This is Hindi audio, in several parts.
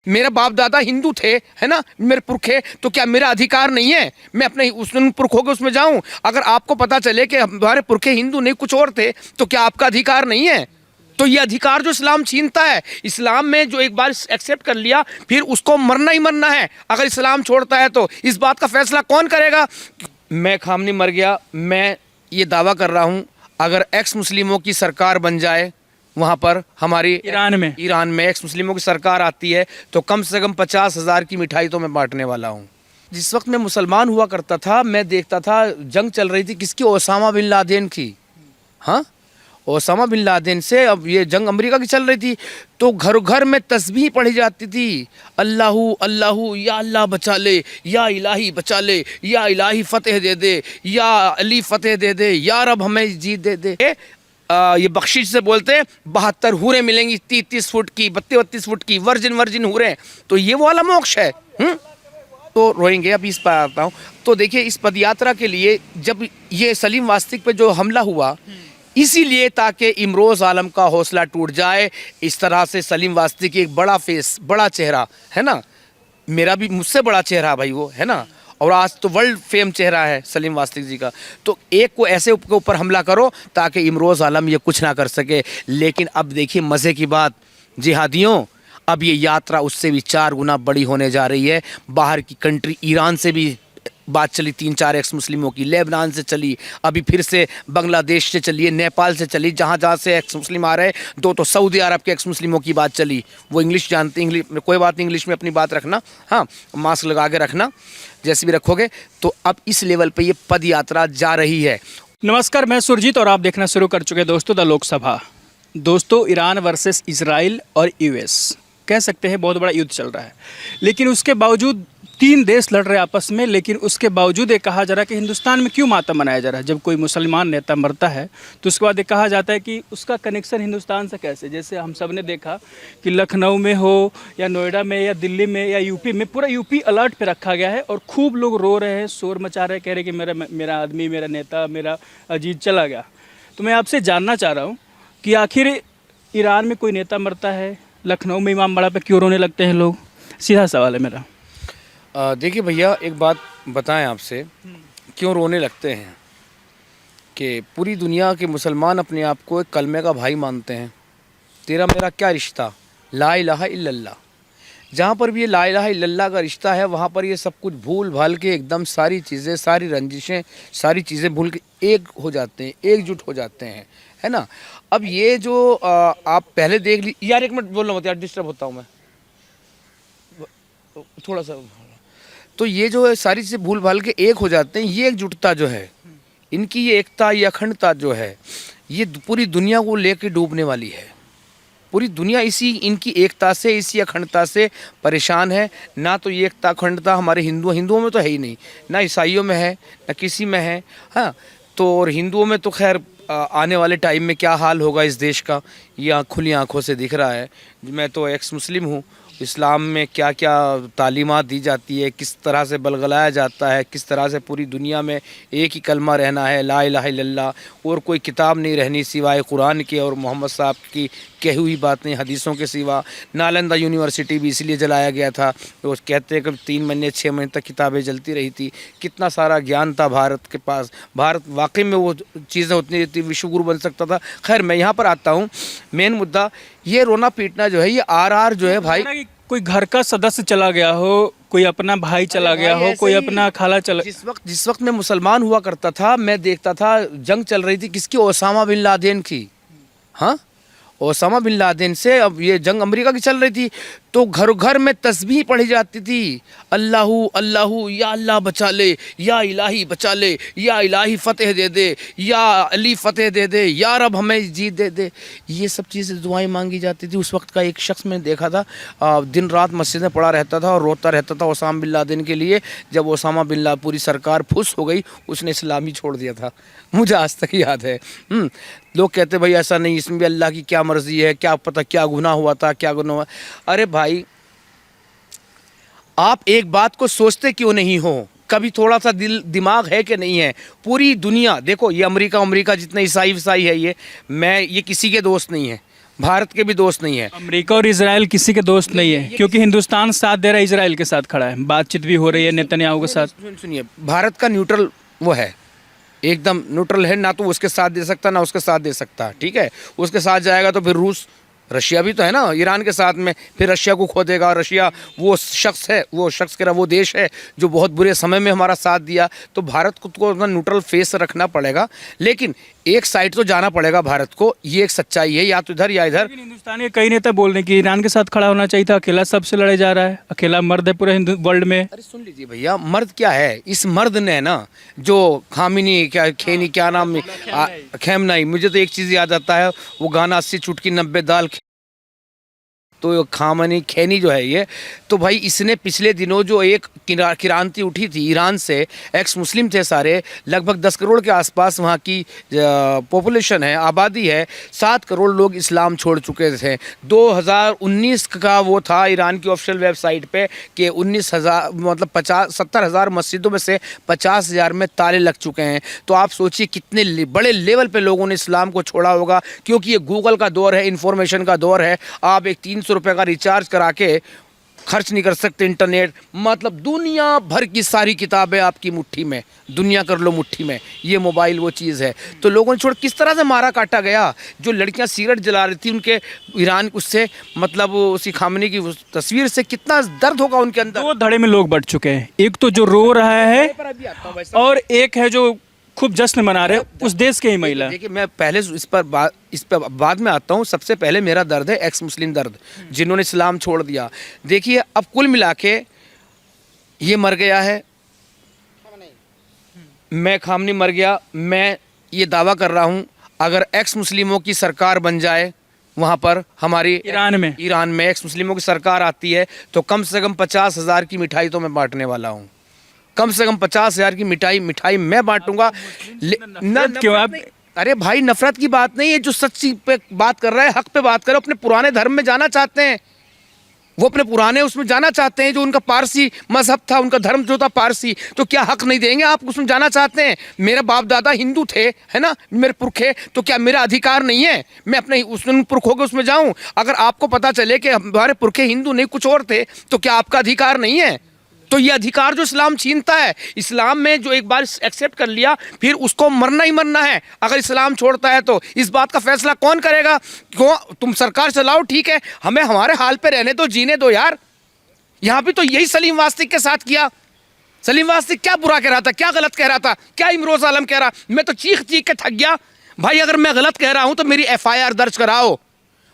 मेरा बाप दादा हिंदू थे, है ना, मेरे पुरखे, तो क्या मेरा अधिकार नहीं है मैं अपने उन पुरखों के उसमें जाऊं? अगर आपको पता चले कि हमारे पुरखे हिंदू नहीं कुछ और थे, तो क्या आपका अधिकार नहीं है? तो ये अधिकार जो इस्लाम छीनता है, इस्लाम में जो एक बार एक्सेप्ट कर लिया फिर उसको मरना ही मरना है। अगर इस्लाम छोड़ता है तो इस बात का फैसला कौन करेगा? मैं खामनी मर गया, मैं ये दावा कर रहा हूँ, अगर एक्स मुस्लिमों की सरकार बन जाए, वहाँ पर हमारी ईरान में एक्स मुस्लिमों की सरकार आती है, तो कम से कम 50,000 की मिठाई तो मैं बांटने वाला हूँ। जिस वक्त मैं मुसलमान हुआ करता था, मैं देखता था जंग चल रही थी किसकी? ओसामा बिन लादेन की। हाँ, ओसामा बिन लादेन से अब ये जंग अमेरिका की चल रही थी, तो घर घर में तस्बीह पढ़ी जाती थी, अल्लाहू अल्लाहू, या अल्लाह बचा ले, या इलाही बचा ले, या इलाही फतेह दे दे, या अली फतेह दे दे, या रब हमें जीत दे दे। ये बख्शिश से बोलते हैं 72 हूरें मिलेंगी 30-30 फुट की, 32-32 फुट की, वर्जिन वर्जिन हूरें। तो ये वो वाला मोक्ष है। तो रोएंगे। अभी इस पर आता हूँ। तो देखिए, इस पदयात्रा के लिए जब ये सलीम वास्तिक पे जो हमला हुआ, इसीलिए ताकि इमरोज़ आलम का हौसला टूट जाए। इस तरह से सलीम वास्तिक एक बड़ा फेस, बड़ा चेहरा है ना, मेरा भी मुझसे बड़ा चेहरा भाई वो, है ना, और आज तो वर्ल्ड फेम चेहरा है सलीम वास्तिक जी का। तो एक को ऐसे के ऊपर हमला करो ताकि इमरोज़ आलम ये कुछ ना कर सके। लेकिन अब देखिए मज़े की बात, जिहादियों, अब ये यात्रा उससे भी 4 गुना बड़ी होने जा रही है। बाहर की कंट्री ईरान से भी बात चली, 3-4 एक्स मुस्लिमों की, लेबनान से चली, अभी फिर से बांग्लादेश से चली है, नेपाल से चली, जहाँ जहाँ से एक्स मुस्लिम आ रहे हैं। तो सऊदी अरब के एक्स मुस्लिमों की बात चली। वो इंग्लिश जानते, इंग्लिश कोई बात नहीं, इंग्लिश में अपनी बात रखना, हाँ, मास्क लगा के रखना, जैसे भी रखोगे। तो अब इस लेवल पे ये पद यात्रा जा रही है। नमस्कार, मैं सुरजीत और आप देखना शुरू कर चुके हैं दोस्तों द लोकसभा। दोस्तों, ईरान वर्सेस इजराइल और यूएस, कह सकते हैं बहुत बड़ा युद्ध चल रहा है। लेकिन उसके बावजूद 3 देश लड़ रहे आपस में, लेकिन उसके बावजूद ये कहा जा रहा है कि हिंदुस्तान में क्यों मातम मनाया जा रहा है। जब कोई मुसलमान नेता मरता है तो उसके बाद ये कहा जाता है कि उसका कनेक्शन हिंदुस्तान से कैसे। जैसे हम सब ने देखा कि लखनऊ में हो या नोएडा में या दिल्ली में या यूपी में, पूरा यूपी अलर्ट पे रखा गया है और खूब लोग रो रहे हैं, शोर मचा रहे हैं, कह रहे हैं कि मेरा आदमी, मेरा नेता, मेरा अजीज चला गया। तो मैं आपसे जानना चाह रहा हूँ कि आखिर ईरान में कोई नेता मरता है, लखनऊ में इमाम बाड़ा पे क्यों रोने लगते हैं लोग? सीधा सवाल है मेरा। देखिए भैया, एक बात बताएं आपसे, क्यों रोने लगते हैं कि पूरी दुनिया के मुसलमान अपने आप को एक कलमे का भाई मानते हैं। तेरा मेरा क्या रिश्ता, ला इलाहा इल्लल्लाह। जहाँ पर भी ये ला इलाहा इल्लल्लाह का रिश्ता है, वहाँ पर ये सब कुछ भूल भाल के एकदम सारी चीज़ें, सारी रंजिशें, सारी चीज़ें भूल के एक हो जाते हैं, एकजुट हो जाते हैं, है ना। अब ये जो आप पहले देख ली यार, एक मिनट बोल रहा हूँ यार, डिस्टर्ब होता हूँ मैं थोड़ा सा। तो ये जो है सारी चीज़ें भूल भाल के एक हो जाते हैं, ये एकजुटता जो है, इनकी ये एकता, ये अखंडता जो है, ये पूरी दुनिया को लेकर डूबने वाली है। पूरी दुनिया इसी इनकी एकता से, इसी अखंडता से परेशान है। ना तो ये एकता अखंडता हमारे हिंदुओं में तो है ही नहीं, ना ईसाइयों में है, ना किसी में है। हाँ, तो और हिंदुओं में तो खैर आने वाले टाइम में क्या हाल होगा इस देश का, ये खुली आंखों से दिख रहा है। मैं तो एक्स मुस्लिम हूँ। इस्लाम में क्या क्या तालीमात दी जाती है, किस तरह से बलगलाया जाता है, किस तरह से पूरी दुनिया में एक ही कलमा रहना है, ला इलाहा इल्लल्लाह, और कोई किताब नहीं रहनी सिवाय कुरान के और मोहम्मद साहब की कही हुई बातें, हदीसों के सिवा। नालंदा यूनिवर्सिटी भी इसलिए जलाया गया था, वो कहते हैं कि 3 महीने 6 महीने तक किताबें जलती रही थी। कितना सारा ज्ञान था भारत के पास, भारत वाकई में वो चीज़ें उतनी थी, विश्व गुरु बन सकता था। खैर, मैं यहाँ पर आता हूँ, मेन मुद्दा ये रोना पीटना जो है, ये आर जो है भाई। कोई घर का सदस्य चला गया हो, कोई अपना भाई चला गया हो, कोई अपना खाला चला। जिस वक्त मैं मुसलमान हुआ करता था, मैं देखता था जंग चल रही थी किसकी? ओसामा बिन लादेन की। हाँ, ओसामा बिन लादेन से अब ये जंग अमेरिका की चल रही थी, तो घर घर में तस्बीह पढ़ी जाती थी, अल्लाहू अल्लाहू, या अल्लाह बचा ले, या इलाही बचा ले, या इलाही फतेह दे दे, या अली फतेह दे दे, या रब हमें जीत दे दे। ये सब चीज़ें दुआएं मांगी जाती थी। उस वक्त का एक शख्स मैंने देखा था, दिन रात मस्जिद में पड़ा रहता था और रोता रहता था ओसामा बिन लादेन के लिए। जब ओसामा बिन लादेन पूरी सरकार फुस हो गई, उसने इस्लाम ही छोड़ दिया था, मुझे आज तक याद है। लोग कहते भाई ऐसा नहीं, इसमें भी अल्लाह की क्या मर्जी है, क्या पता क्या गुनाह हुआ था, क्या गुनाह हुआ। अरे भाई, आप एक बात को सोचते क्यों नहीं हो? कभी थोड़ा सा दिमाग है कि नहीं है? पूरी दुनिया देखो, ये अमेरिका जितने ईसाई है, ये किसी के दोस्त नहीं है। भारत के भी दोस्त नहीं है। अमेरिका और इजराइल किसी के दोस्त नहीं है, क्योंकि हिंदुस्तान साथ दे रहा है, इजराइल के साथ खड़ा है, बातचीत भी हो रही है नेतन्याहू के साथ। सुनिए, भारत का न्यूट्रल वो है, एकदम न्यूट्रल है, ना तो उसके साथ दे सकता ना उसके साथ दे सकता, ठीक है। उसके साथ जाएगा तो फिर रूस, रशिया भी तो है ना ईरान के साथ में, फिर रशिया को खो देगा। और रशिया वो शख्स है, वो शख्स कह रहा वो देश है जो बहुत बुरे समय में हमारा साथ दिया। तो भारत को अपना न्यूट्रल फेस रखना पड़ेगा, लेकिन एक साइड तो जाना पड़ेगा भारत को, ये एक सच्चाई है, या तो इधर या इधर। लेकिन हिंदुस्तान के कई नेता बोल रहे हैं कि ईरान के साथ खड़ा होना चाहिए था, अकेला सबसे लड़े जा रहा है, अकेला मर्द है पूरे हिंदू वर्ल्ड में। अरे सुन लीजिए भैया, मर्द क्या है, इस मर्द ने ना जो खामिनी क्या खेनी क्या नाम खेमनाई, मुझे तो एक चीज़ याद आता है, वो गाना 80 चुटकी 90 दाल, तो खामनी खैनी जो है ये, तो भाई इसने पिछले दिनों जो एक क्रांति उठी थी ईरान से, एक्स मुस्लिम थे सारे, लगभग 10 करोड़ के आसपास वहाँ की पॉपुलेशन है, आबादी है, 7 करोड़ लोग इस्लाम छोड़ चुके थे। 2019 का वो था ईरान की ऑफिशियल वेबसाइट पे कि 19,000 मतलब 70,000 मस्जिदों में से 50,000 में ताले लग चुके हैं। तो आप सोचिए कितने बड़े लेवल पे लोगों ने इस्लाम को छोड़ा होगा, क्योंकि ये गूगल का दौर है, इंफॉर्मेशन का दौर है। आप एक 300 रुपये का रिचार्ज करा के खर्च नहीं कर सकते इंटरनेट, मतलब दुनिया भर की सारी किताबें आपकी मुट्ठी में, दुनिया कर लो मुट्ठी में, ये मोबाइल वो चीज़ है। तो लोगों ने छोड़ किस तरह से मारा काटा गया, जो लड़कियां सिगरेट जला रही थी उनके ईरान उससे, मतलब उसी खामनी की उस तस्वीर से कितना दर्द होगा उनके अंदर। 2 धड़े में लोग बढ़ चुके हैं, एक तो जो रो रहा है और एक है जो खूब जश्न मना रहे उस देश के ही महिला। देखिए, मैं पहले इस पर बाद में आता हूँ। सबसे पहले मेरा दर्द है एक्स मुस्लिम दर्द, जिन्होंने इस्लाम छोड़ दिया। देखिए, अब कुल मिला के ये मर गया है, मैं खामनी मर गया। मैं ये दावा कर रहा हूँ, अगर एक्स मुस्लिमों की सरकार बन जाए वहाँ पर, हमारी ईरान में एक्स मुस्लिमों की सरकार आती है, तो कम से कम 50,000 की मिठाई तो मैं बांटने वाला हूँ। कम से कम 50,000 की मिठाई मैं बांटूंगा। क्यों आप? अरे भाई, नफरत की बात नहीं है, जो सच्ची पे बात कर रहा है, हक पे बात कर रहा है, अपने पुराने धर्म में जाना चाहते हैं, वो अपने पुराने उसमें जाना चाहते हैं, जो उनका पारसी मजहब था, उनका धर्म जो था पारसी, तो क्या हक नहीं देंगे आप उसमें जाना चाहते हैं? मेरे बाप दादा हिंदू थे, है ना, मेरे पुरखे, तो क्या मेरा अधिकार नहीं है मैं अपने उन पुरखों के उसमें जाऊं? अगर आपको पता चले कि हमारे पुरखे हिंदू नहीं कुछ और थे, तो क्या आपका अधिकार नहीं है? तो ये अधिकार जो इस्लाम छीनता है, इस्लाम में जो एक बार एक्सेप्ट कर लिया, फिर उसको मरना ही मरना है। अगर इस्लाम छोड़ता है तो इस बात का फैसला कौन करेगा? क्यों तुम सरकार चलाओ, ठीक है, हमें हमारे हाल पे रहने दो, जीने दो यार। यहाँ भी तो यही सलीम वास्तिक के साथ किया। सलीम वास्तिक क्या बुरा कह रहा था, क्या गलत कह रहा था, क्या इमरोज आलम कह रहा? मैं तो चीख चीख के थक गया। भाई, अगर मैं गलत कह रहा हूं तो मेरी FIR दर्ज कराओ,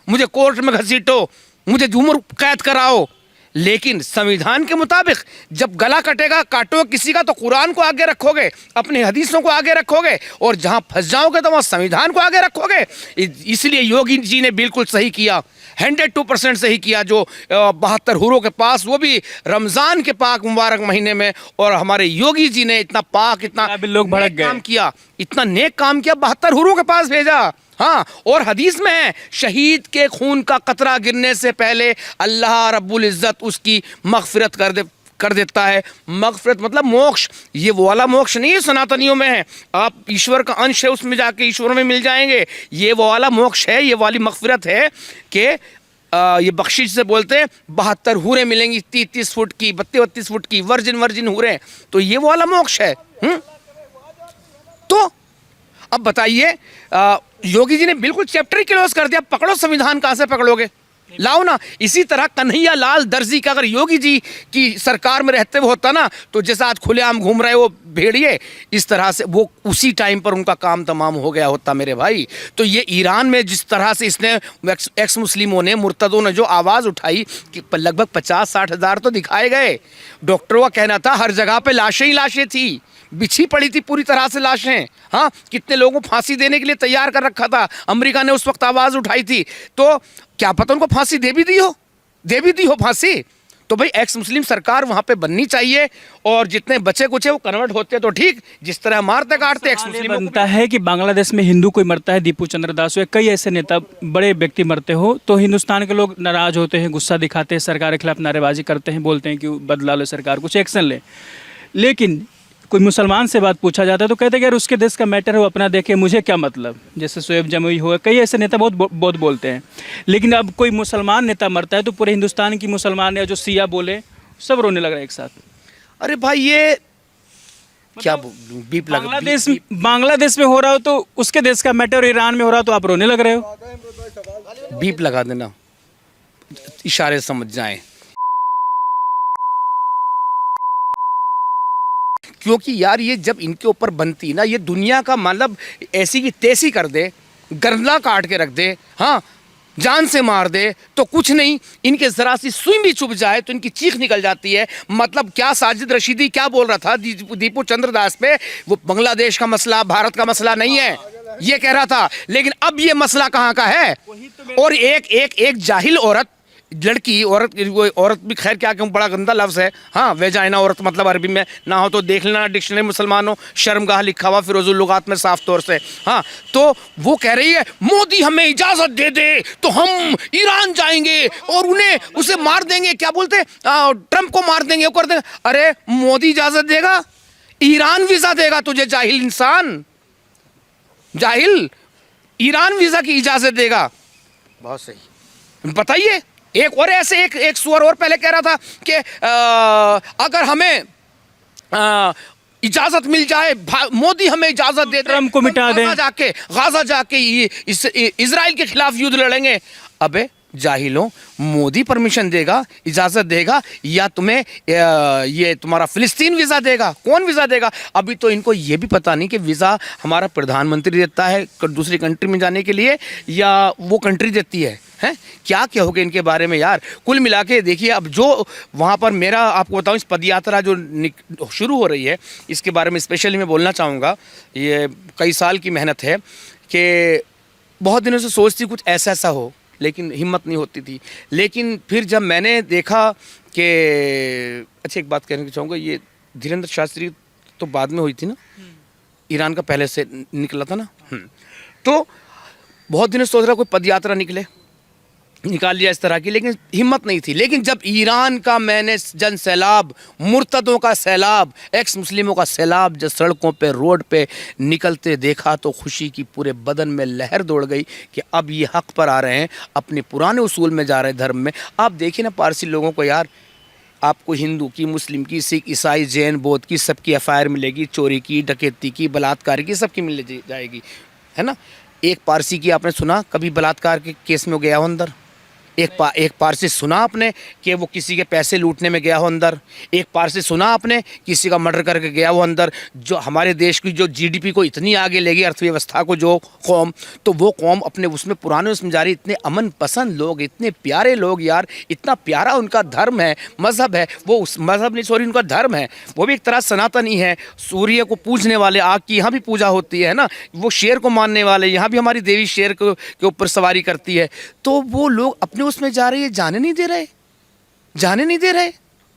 मुझे कोर्ट में घसीटो, मुझे उम्र कैद कराओ, लेकिन संविधान के मुताबिक जब गला कटेगा, काटो किसी का, तो कुरान को आगे रखोगे, अपनी हदीसों को आगे रखोगे, और जहां फंस जाओगे तो वहां संविधान को आगे रखोगे। इसलिए योगी जी ने बिल्कुल सही किया, 102% सही किया, जो 72 हुरों के पास, वो भी रमज़ान के पाक मुबारक महीने में, और हमारे योगी जी ने इतना पाक, इतना लोग भड़क गए, काम किया, इतना नेक काम किया, 72 हुरों के पास भेजा। हाँ, और हदीस में है, शहीद के खून का कतरा गिरने से पहले अल्लाह रब्बुल इज़्ज़त उसकी मग़फ़िरत कर देता है। मग़फ़िरत मतलब मोक्ष, ये वो वाला मोक्ष नहीं है सनातनियों में है, आप ईश्वर का अंश है, उसमें जाके ईश्वर में मिल जाएंगे। ये वो वाला मोक्ष है, ये वाली मग़फ़िरत है कि ये बख्शिश से बोलते हैं 72 हूरें मिलेंगी, 30-30 फुट की, 32-32 फुट की, वर्जिन हूरें, तो ये वो वाला मोक्ष है। तो अब बताइए, योगी जी ने बिल्कुल चैप्टर ही क्लोज कर दिया। पकड़ो संविधान, कहाँ से पकड़ोगे, लाओ ना। इसी तरह कन्हैया लाल दर्जी का अगर योगी जी की सरकार में रहते हुए होता ना, तो जैसा आज खुलेआम घूम रहे वो भेड़िए, इस तरह से वो उसी टाइम पर उनका काम तमाम हो गया होता मेरे भाई। तो ये ईरान में जिस तरह से इसने एक्स मुस्लिमों ने, मुर्तदों ने जो आवाज़ उठाई कि लगभग 50-60 हज़ार तो दिखाए गए। डॉक्टरों का कहना था हर जगह पे लाशें ही लाशें थी, बिछी पड़ी थी पूरी तरह से लाशें। हाँ, कितने लोगों को फांसी देने के लिए तैयार कर रखा था, अमेरिका ने उस वक्त आवाज़ उठाई थी, तो क्या पता उनको फांसी दे भी दी हो फांसी। तो भाई, एक्स मुस्लिम सरकार वहाँ पे बननी चाहिए, और जितने बचे कुचे वो कन्वर्ट होते तो ठीक, जिस तरह मारते काटते एक्स मुस्लिम बनता है कि बांग्लादेश में हिंदू कोई मरता है, दीपू चंद्र दास हुए, कई ऐसे नेता बड़े व्यक्ति मरते हो, तो हिंदुस्तान के लोग नाराज होते हैं, गुस्सा दिखाते हैं, सरकार के खिलाफ नारेबाजी करते हैं, बोलते हैं कि बदला लो सरकार, कुछ एक्शन ले। लेकिन कोई मुसलमान से बात पूछा जाता है तो कहते हैं कि यार उसके देश का मैटर है, वो अपना देखे, मुझे क्या मतलब। जैसे शोएब जमुई हुआ, कई ऐसे नेता बहुत बोलते हैं। लेकिन अब कोई मुसलमान नेता मरता है तो पूरे हिंदुस्तान की मुसलमान या जो सिया बोले सब रोने लग रहे हैं एक साथ। अरे भाई ये क्या बीप लग बांग्लादेश में हो रहा हो तो उसके देश का मैटर, ईरान में हो रहा हो तो आप रोने लग रहे हो। बीप लगा देना, इशारे समझ जाएं। क्योंकि यार ये जब इनके ऊपर बनती ना, ये दुनिया का मतलब ऐसी की तैसी कर दे, गर्दला काट के रख दे, हाँ जान से मार दे तो कुछ नहीं, इनके जरा सी सुई भी चुभ जाए तो इनकी चीख निकल जाती है। मतलब क्या साजिद रशीदी क्या बोल रहा था दीपू चंद्र दास पे, वो बांग्लादेश का मसला भारत का मसला नहीं है ये कह रहा था। लेकिन अब ये मसला कहाँ का है। और एक जाहिल औरत, लड़की औरत भी खैर क्या कहूँ, बड़ा गंदा लफ्ज़ है। हाँ वेजाइना औरत मतलब अरबी में ना हो तो देख लेना डिक्शनरी मुसलमानों, शर्मगाह लिखा हुआ फिरोजुल लुगात में साफ तौर से। हाँ तो वो कह रही है मोदी हमें इजाज़त दे दे तो हम ईरान जाएंगे और उसे मार देंगे, क्या बोलते ट्रंप को मार देंगे, कर देंगे। अरे मोदी इजाज़त देगा, ईरान वीज़ा देगा तुझे, जाहिल इंसान, जाहिल। ईरान वीज़ा की इजाज़त देगा। बहुत सही। बताइए एक और ऐसे एक सुअर और पहले कह रहा था कि अगर हमें इजाजत मिल जाए, मोदी हमें इजाजत दे दे, ट्रम्प को मिटा दें, गाजा जाके इजराइल के खिलाफ युद्ध लड़ेंगे। अबे जाहिलों, मोदी परमिशन देगा, इजाजत देगा, या तुम्हें ये तुम्हारा फिलिस्तीन वीज़ा देगा? कौन वीज़ा देगा? अभी तो इनको ये भी पता नहीं कि वीज़ा हमारा प्रधानमंत्री देता है दूसरी कंट्री में जाने के लिए या वो कंट्री देती है। हैं क्या कहोगे इनके बारे में यार। कुल मिला के देखिए, अब जो वहाँ पर मेरा आपको बताऊँ, इस पदयात्रा जो शुरू हो रही है इसके बारे में स्पेशली मैं बोलना चाहूँगा। ये कई साल की मेहनत है कि बहुत दिनों से सोचती कुछ ऐसा हो, लेकिन हिम्मत नहीं होती थी। लेकिन फिर जब मैंने देखा कि अच्छा, एक बात कहना चाहूँगा, ये धीरेन्द्र शास्त्री तो बाद में हुई थी ना, ईरान का पहले से निकला था ना। तो बहुत दिनों सोच रहा कोई पदयात्रा निकाल लिया इस तरह की, लेकिन हिम्मत नहीं थी। लेकिन जब ईरान का मैंने जन सैलाब, मुर्तदों का सैलाब, एक्स मुस्लिमों का सैलाब जब सड़कों पे रोड पे निकलते देखा तो खुशी की पूरे बदन में लहर दौड़ गई कि अब ये हक पर आ रहे हैं, अपने पुराने उसूल में जा रहे हैं, धर्म में। आप देखिए ना पारसी लोगों को यार, आपको हिंदू की, मुस्लिम की, सिख, ईसाई, जैन, बौद्ध की सबकी एफआईआर मिलेगी, चोरी की, डकैती की, बलात्कार की, सबकी मिल जाएगी, है ना। एक पारसी की आपने सुना कभी बलात्कार के केस में गया हो अंदर? एक पारसी सुना आपने कि वो किसी के पैसे लूटने में गया हो अंदर? एक पारसी सुना आपने किसी का मर्डर करके गया हो अंदर? जो हमारे देश की जो जीडीपी को इतनी आगे ले गई, अर्थव्यवस्था को, जो कौम, तो वो कौम अपने उसमें पुराने उसमें जा रही। इतने अमन पसंद लोग, इतने प्यारे लोग यार, इतना प्यारा उनका धर्म है, मज़हब है। वो उस मज़हब नहीं, सॉरी, उनका धर्म है, वो भी एक तरह सनातनी है। सूर्य को पूजने वाले, आग की यहाँ भी पूजा होती है ना, वो शेर को मानने वाले, यहाँ भी हमारी देवी शेर के ऊपर सवारी करती है। तो वो लोग अपने उसमें जा रहे हैं, जाने नहीं दे रहे।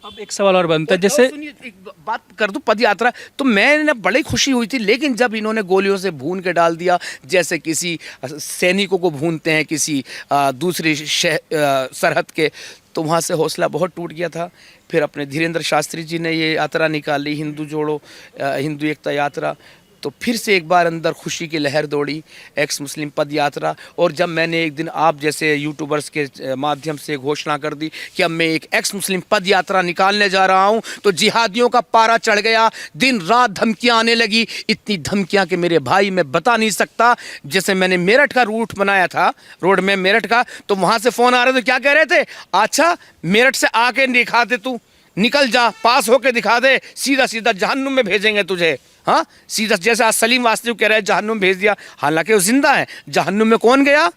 अब एक सवाल और बनता है, जैसे एक बात कर दूं, पदयात्रा तो मैंने बड़ी खुशी हुई थी, लेकिन जब इन्होंने गोलियों से भून के डाल दिया, जैसे किसी सैनिकों को भूनते हैं किसी दूसरी सरहद के, तो वहाँ से हौसला बहुत टूट गया था। फिर अपने धीरेन्द्र शास्त्री जी ने ये यात्रा निकाली, हिंदू जोड़ो, हिंदू एकता यात्रा, तो फिर से एक बार अंदर खुशी की लहर दौड़ी, एक्स मुस्लिम पद यात्रा। और जब मैंने एक दिन आप जैसे यूट्यूबर्स के माध्यम से घोषणा कर दी कि अब मैं एक एक्स मुस्लिम पद यात्रा निकालने जा रहा हूं, तो जिहादियों का पारा चढ़ गया, दिन रात धमकियां आने लगी। इतनी धमकियां कि मेरे भाई मैं बता नहीं सकता। जैसे मैंने मेरठ का रूट बनाया था, रोड में मेरठ का, तो वहाँ से फ़ोन आ रहे थे, क्या कह रहे थे, अच्छा मेरठ से आके दिखा दे, तू निकल जा, पास होके दिखा दे, सीधा सीधा जहन्नुम में भेजेंगे तुझे। हाँ सीधा, जैसे आज सलीम वास्तव कह रहे हैं जहन्नुम भेज दिया, हालांकि वो जिंदा है। जहन्नुम में कौन गया?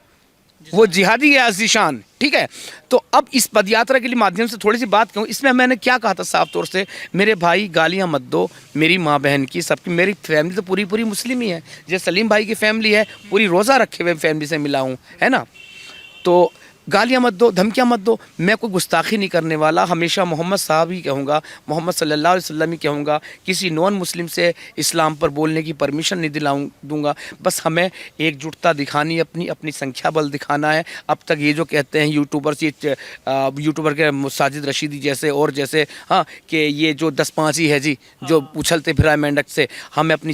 वो जिहादी गया, ज़ीशान। ठीक है, तो अब इस पदयात्रा के लिए माध्यम से थोड़ी सी बात कहूँ। इसमें मैंने क्या कहा था साफ तौर से, मेरे भाई गालियाँ मत दो मेरी माँ बहन की, सबकी। मेरी फैमिली तो पूरी मुस्लिम ही है, जैसे सलीम भाई की फैमिली है, पूरी रोज़ा रखे हुए फैमिली से मिला हूँ, है ना। तो गालियाँ मत दो, धमकियाँ मत दो। मैं कोई गुस्ताखी नहीं करने वाला, हमेशा मोहम्मद साहब ही कहूँगा, मोहम्मद सल्लल्लाहु अलैहि वसल्लम ही कहूँगा। किसी नॉन मुस्लिम से इस्लाम पर बोलने की परमिशन नहीं दूँगा। बस हमें एकजुटता दिखानी, अपनी अपनी संख्या बल दिखाना है। अब तक ये जो कहते हैं यूट्यूबर्स, ये यूट्यूबर के साजिद रशीदी जैसे और जैसे, हाँ, कि ये जो 10-5 ही है जी जो उछलते फिरा मेंढक से, हमें अपनी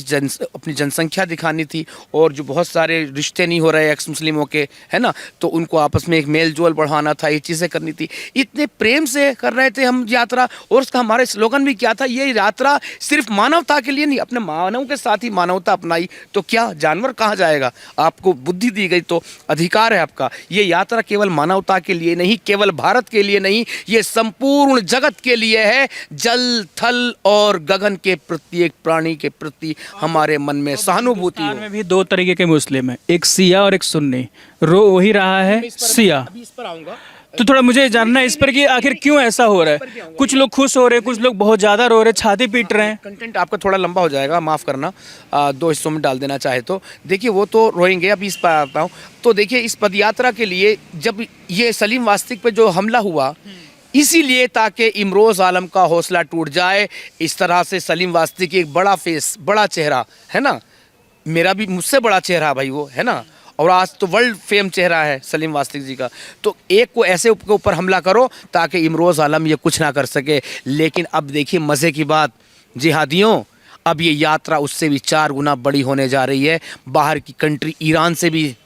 जनसंख्या दिखानी थी। और जो बहुत सारे रिश्ते नहीं हो रहे एक्स मुस्लिमों के, है ना, तो उनको आपस में एक मेल जोल बढ़ाना था, ये चीज़ें करनी थी। इतने प्रेम से कर रहे थे हम यात्रा, और उसका हमारे स्लोगन भी क्या था, ये यात्रा सिर्फ मानवता के लिए नहीं, अपने मानव के साथ ही मानवता अपनाई। तो क्या जानवर कहाँ जाएगा? आपको बुद्धि दी गई तो अधिकार है आपका। ये यात्रा केवल मानवता के लिए नहीं, केवल भारत के लिए नहीं, ये संपूर्ण जगत के लिए है। जल, थल और गगन के प्रत्येक प्राणी के प्रति हमारे मन में सहानुभूति हो। में भी 2 तरीके के मुस्लिम हैं, एक सिया और एक सुन्नी। रो वही रहा है सिया। अभी इस पर आऊँगा। तो थोड़ा मुझे जानना है इस पर कि आखिर क्यों ऐसा हो रहा है। कुछ लोग खुश हो रहे हैं, कुछ लोग बहुत ज़्यादा रो रहे हैं, छाती पीट रहे हैं। कंटेंट आपका थोड़ा लंबा हो जाएगा, माफ़ करना, 2 हिस्सों में डाल देना चाहे तो। देखिए वो तो रोएंगे, अभी इस पर आता हूँ। तो देखिए इस पदयात्रा के लिए जब ये सलीम वास्तिक पे जो हमला हुआ, इसीलिए ताकि इमरोज़ आलम का हौसला टूट जाए। इस तरह से सलीम वास्तिक एक बड़ा फेस, बड़ा चेहरा है ना, मेरा भी मुझसे बड़ा चेहरा भाई वो, है ना, और आज तो वर्ल्ड फेम चेहरा है सलीम वास्तिक जी का। तो एक को ऐसे के ऊपर हमला करो ताकि इमरोज़ आलम ये कुछ ना कर सके। लेकिन अब देखिए मज़े की बात जिहादियों, अब ये यात्रा उससे भी 4 गुना बड़ी होने जा रही है। बाहर की कंट्री ईरान से भी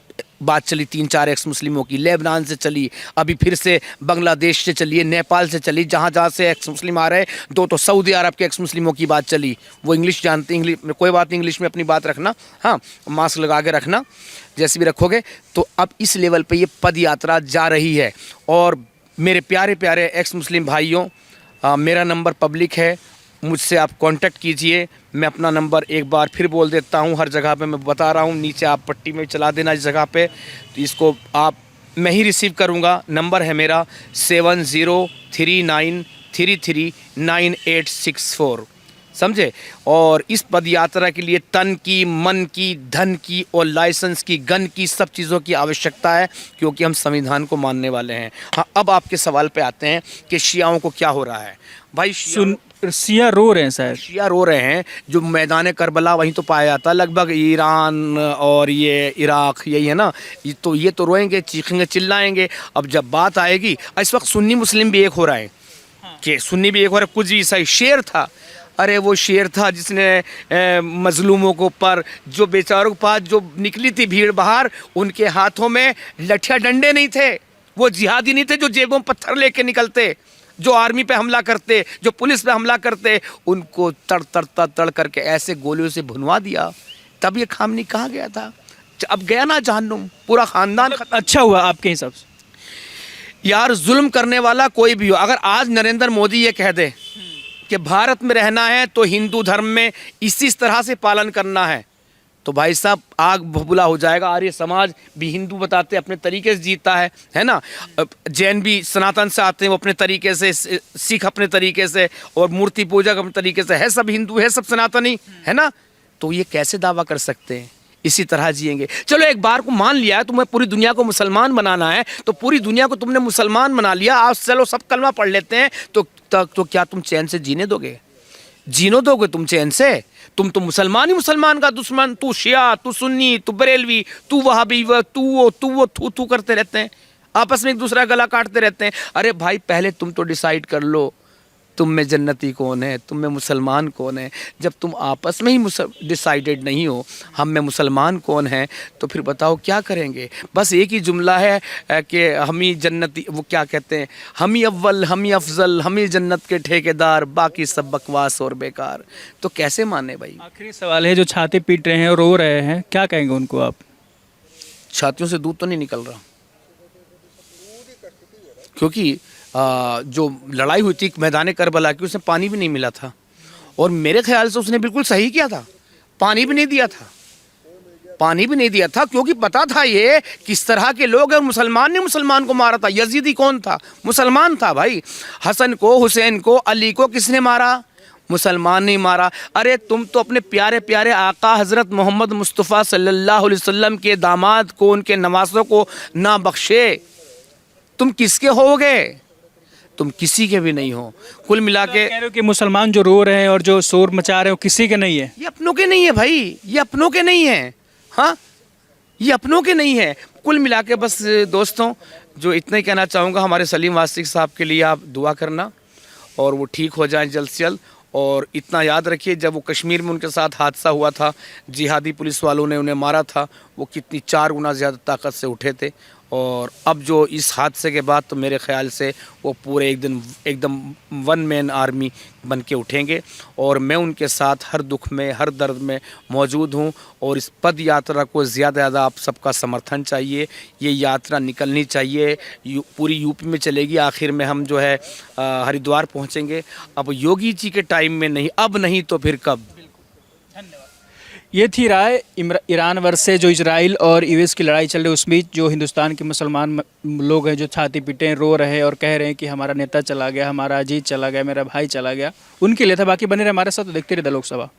बात चली, 3-4 एक्स मुस्लिमों की, लेबनान से चली, अभी फिर से बांग्लादेश से चली, नेपाल से चली, जहाँ जहाँ से एक्स मुस्लिम आ रहे। 2 तो सऊदी अरब के एक्स मुस्लिमों की बात चली, वो इंग्लिश जानते, इंग्लिश में कोई बात नहीं, इंग्लिश में अपनी बात रखना, हाँ, मास्क लगा के रखना, जैसे भी रखोगे। तो अब इस लेवल पे ये पद यात्रा जा रही है। और मेरे प्यारे प्यारे एक्स मुस्लिम भाइयों, मेरा नंबर पब्लिक है, मुझसे आप कांटेक्ट कीजिए। मैं अपना नंबर एक बार फिर बोल देता हूँ, हर जगह पे मैं बता रहा हूँ, नीचे आप पट्टी में चला देना इस जगह पे, तो इसको आप मैं ही रिसीव करूँगा। नंबर है मेरा 7039339864, समझे। और इस पद यात्रा के लिए तन की, मन की, धन की और लाइसेंस की, गन की, सब चीज़ों की आवश्यकता है, क्योंकि हम संविधान को मानने वाले हैं। हाँ, अब आपके सवाल पे आते हैं कि शियाओं को क्या हो रहा है। भाई सिया रो रहे हैं शायद, शिया रो रहे हैं, जो मैदान करबला वहीं तो पाया जाता है, लगभग ईरान और ये इराक यही है ना, ये तो रोएंगे, चीखेंगे, चिल्लाएंगे। अब जब बात आएगी, इस वक्त सुन्नी मुस्लिम भी एक हो रहा है, कि सुन्नी भी एक हो रहा है। कुछ भी सही शेर था, अरे वो शेर था जिसने मजलूमों को पर, जो बेचारों के पास जो निकली थी भीड़ बाहर, उनके हाथों में लठिया डंडे नहीं थे, वो जिहादी नहीं थे जो जेबों में पत्थर लेके निकलते, जो आर्मी पे हमला करते, जो पुलिस पे हमला करते, उनको तड़ करके ऐसे गोलियों से भुनवा दिया। तब ये खामनी कहाँ गया था? अब गया ना जहन्नुम, पूरा खानदान खत्म। अच्छा हुआ आपके हिसाब से? यार जुल्म करने वाला कोई भी हो, अगर आज नरेंद्र मोदी ये कह दे कि भारत में रहना है तो हिंदू धर्म में इसी तरह से पालन करना है, तो भाई साहब आग बबूला हो जाएगा। आर्य समाज भी हिंदू बताते अपने तरीके से जीता है ना, जैन भी सनातन से आते हैं वो अपने तरीके से, सिख अपने तरीके से, और मूर्ति पूजक अपने तरीके से, है सब हिंदू, है सब सनातनी, है ना। तो ये कैसे दावा कर सकते हैं? इसी तरह जिएंगे। चलो एक बार को मान लिया तुम्हें पूरी दुनिया को मुसलमान बनाना है, तो पूरी दुनिया को तुमने मुसलमान बना लिया, आज चलो सब कलमा पढ़ लेते हैं, तो क्या तुम चैन से जीने दोगे? जीनो दोगे तुम चैन से? तुम तो मुसलमान ही मुसलमान का दुश्मन, तू शिया, तू सुन्नी, तू बरेलवी, तू वहाबी, तू वो थू करते रहते हैं, आपस में एक दूसरा गला काटते रहते हैं। अरे भाई पहले तुम तो डिसाइड कर लो तुम में जन्नती कौन है, तुम में मुसलमान कौन है। जब तुम आपस में ही डिसाइडेड नहीं हो हम में मुसलमान कौन है, तो फिर बताओ क्या करेंगे। बस एक ही जुमला है कि हम ही जन्नती, वो क्या कहते हैं, हम ही अव्वल, हम ही अफजल, हम ही जन्नत के ठेकेदार, बाकी सब बकवास और बेकार। तो कैसे माने भाई? आखिरी सवाल है, जो छाती पीट रहे हैं और रो रहे हैं, क्या कहेंगे उनको आप? छातियों से दूध तो नहीं निकल रहा, क्योंकि जो लड़ाई हुई थी मैदान करबला की, उसमें पानी भी नहीं मिला था, और मेरे ख्याल से उसने बिल्कुल सही किया था, पानी भी नहीं दिया था, क्योंकि पता था ये किस तरह के लोग हैं। मुसलमान ने मुसलमान को मारा था। यजीदी कौन था? मुसलमान था भाई। हसन को, हुसैन को, अली को किसने मारा? मुसलमान नहीं मारा। अरे तुम तो अपने प्यारे प्यारे आका हज़रत मोहम्मद मुस्तफ़ा सल्लल्लाहु अलैहि वसल्लम के दामाद को, उनके नवासों को ना बख्शे, तुम किसके होगे? तुम किसी के भी नहीं हो। कुल मिला के कह रहे हो कि मुसलमान जो रो रहे हैं और जो शोर मचा रहे हैं वो किसी के नहीं है। ये अपनों के नहीं है भाई, ये अपनों के नहीं है। हाँ, ये अपनों के नहीं है। कुल मिला के बस दोस्तों, जो इतना ही कहना चाहूँगा, हमारे सलीम वासिक साहब के लिए आप दुआ करना और वो ठीक हो जाएं जल्द से जल्द। और इतना याद रखिए, जब वो कश्मीर में उनके साथ हादसा हुआ था, जिहादी पुलिस वालों ने उन्हें मारा था, वो कितनी 4 गुना ज़्यादा ताकत से उठे थे। और अब जो इस हादसे के बाद तो मेरे ख़्याल से वो पूरे एकदम वन मैन आर्मी बन के उठेंगे। और मैं उनके साथ हर दुख में, हर दर्द में मौजूद हूँ। और इस पद यात्रा को ज़्यादा ज़्यादा आप सबका समर्थन चाहिए। ये यात्रा निकलनी चाहिए, पूरी यूपी में चलेगी। आखिर में हम जो है हरिद्वार पहुँचेंगे। अब योगी जी के टाइम में नहीं, अब नहीं तो फिर कब। ये थी राय ईरान वर्सेस जो इजराइल और यूएस की लड़ाई चल रही है, उसमें जो हिंदुस्तान के मुसलमान लोग हैं जो छाती पीटे हैं, रो रहे हैं और कह रहे हैं कि हमारा नेता चला गया, हमारा अजीत चला गया, मेरा भाई चला गया, उनके लिए था। बाकी बने रहे हमारे साथ, तो देखते रहिए द लोकसभा।